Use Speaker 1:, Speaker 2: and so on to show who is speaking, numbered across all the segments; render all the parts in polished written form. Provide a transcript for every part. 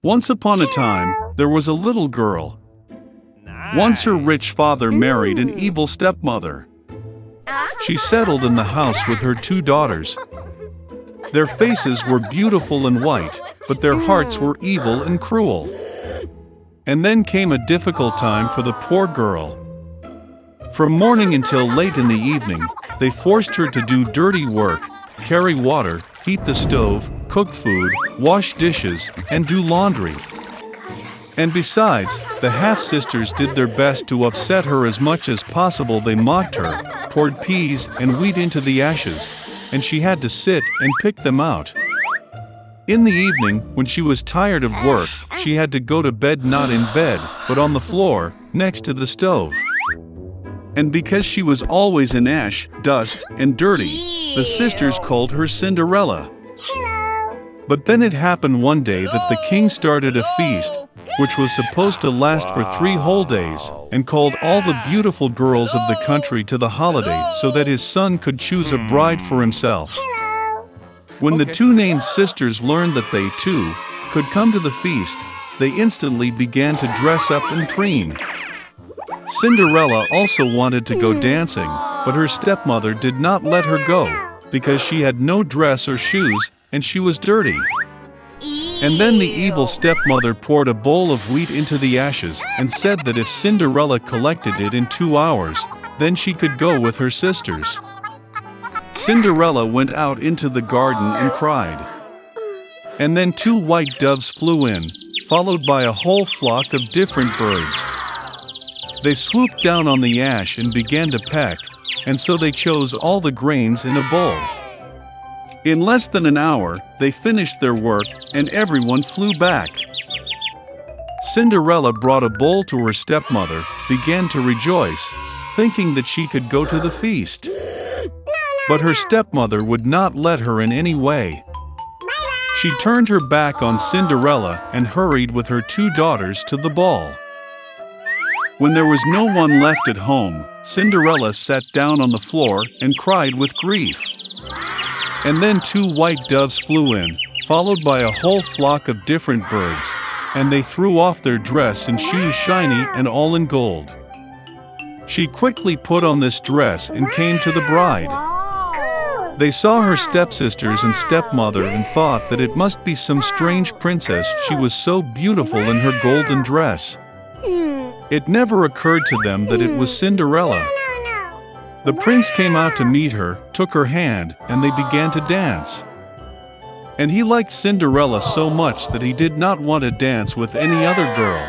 Speaker 1: Once upon a time, there was a little girl. Once her rich father married an evil stepmother. She settled in the house with her two daughters. Their faces were beautiful and white, but their hearts were evil and cruel. And then came a difficult time for the poor girl. From morning until late in the evening, they forced her to do dirty work, carry water, heat the stove, cook food, wash dishes, and do laundry. And besides, the half-sisters did their best to upset her as much as possible. They mocked her, poured peas and wheat into the ashes, and she had to sit and pick them out. In the evening, when she was tired of work, she had to go to bed not in bed, but on the floor, next to the stove. And because she was always in ash, dust, and dirty, the sisters called her Cinderella. But then it happened one day that the king started a feast, which was supposed to last for 3 whole days, and called all the beautiful girls of the country to the holiday so that his son could choose a bride for himself. When the two named sisters learned that they, too, could come to the feast, they instantly began to dress up and preen. Cinderella also wanted to go dancing, but her stepmother did not let her go, because she had no dress or shoes, and she was dirty. And then the evil stepmother poured a bowl of wheat into the ashes and said that if Cinderella collected it in 2 hours, then she could go with her sisters. Cinderella went out into the garden and cried. And then 2 white doves flew in, followed by a whole flock of different birds. They swooped down on the ash and began to peck, and so they chose all the grains in a bowl. In less than an hour, they finished their work, and everyone flew back. Cinderella brought a bowl to her stepmother, began to rejoice, thinking that she could go to the feast. But her stepmother would not let her in any way. She turned her back on Cinderella and hurried with her 2 daughters to the ball. When there was no one left at home, Cinderella sat down on the floor and cried with grief. And then 2 white doves flew in, followed by a whole flock of different birds, and they threw off their dress and shoes shiny and all in gold. She quickly put on this dress and came to the bride. They saw her stepsisters and stepmother and thought that it must be some strange princess, she was so beautiful in her golden dress. It never occurred to them that it was Cinderella. The prince came out to meet her, took her hand, and they began to dance. And he liked Cinderella so much that he did not want to dance with any other girl.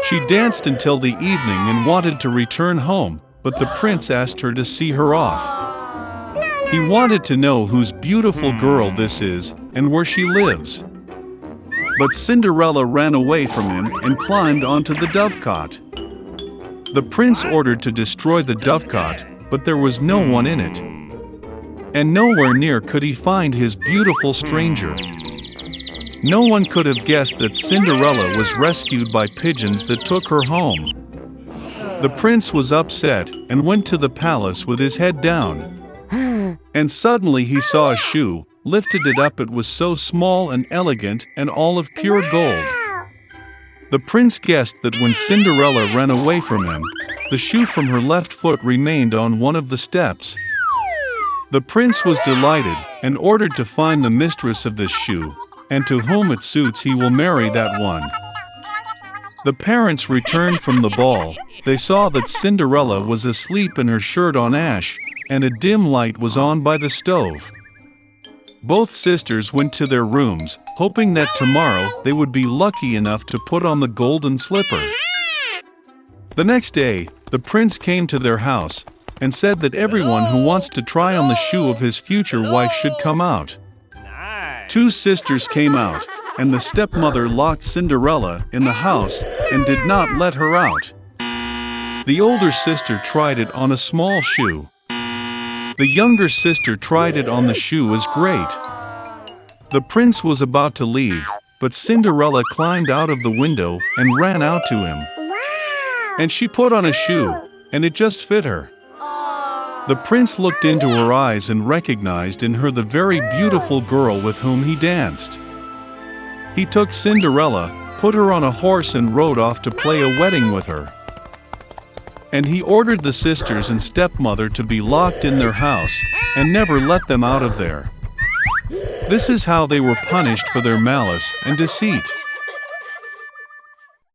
Speaker 1: She danced until the evening and wanted to return home, but the prince asked her to see her off. He wanted to know whose beautiful girl this is, and where she lives. But Cinderella ran away from him and climbed onto the dovecot. The prince ordered to destroy the dovecot, but there was no one in it. And nowhere near could he find his beautiful stranger. No one could have guessed that Cinderella was rescued by pigeons that took her home. The prince was upset and went to the palace with his head down. And suddenly he saw a shoe, lifted it up. It was so small and elegant and all of pure gold. The prince guessed that when Cinderella ran away from him, the shoe from her left foot remained on one of the steps. The prince was delighted and ordered to find the mistress of this shoe, and to whom it suits he will marry that one. The parents returned from the ball. They saw that Cinderella was asleep in her shirt on ash, and a dim light was on by the stove. Both sisters went to their rooms, hoping that tomorrow they would be lucky enough to put on the golden slipper. The next day, the prince came to their house and said that everyone who wants to try on the shoe of his future wife should come out. 2 sisters came out, and the stepmother locked Cinderella in the house and did not let her out. The older sister tried it on a small shoe. The younger sister tried it on the shoe as great. The prince was about to leave, but Cinderella climbed out of the window and ran out to him. And she put on a shoe, and it just fit her. The prince looked into her eyes and recognized in her the very beautiful girl with whom he danced. He took Cinderella, put her on a horse and rode off to play a wedding with her. And he ordered the sisters and stepmother to be locked in their house, and never let them out of there. This is how they were punished for their malice and deceit.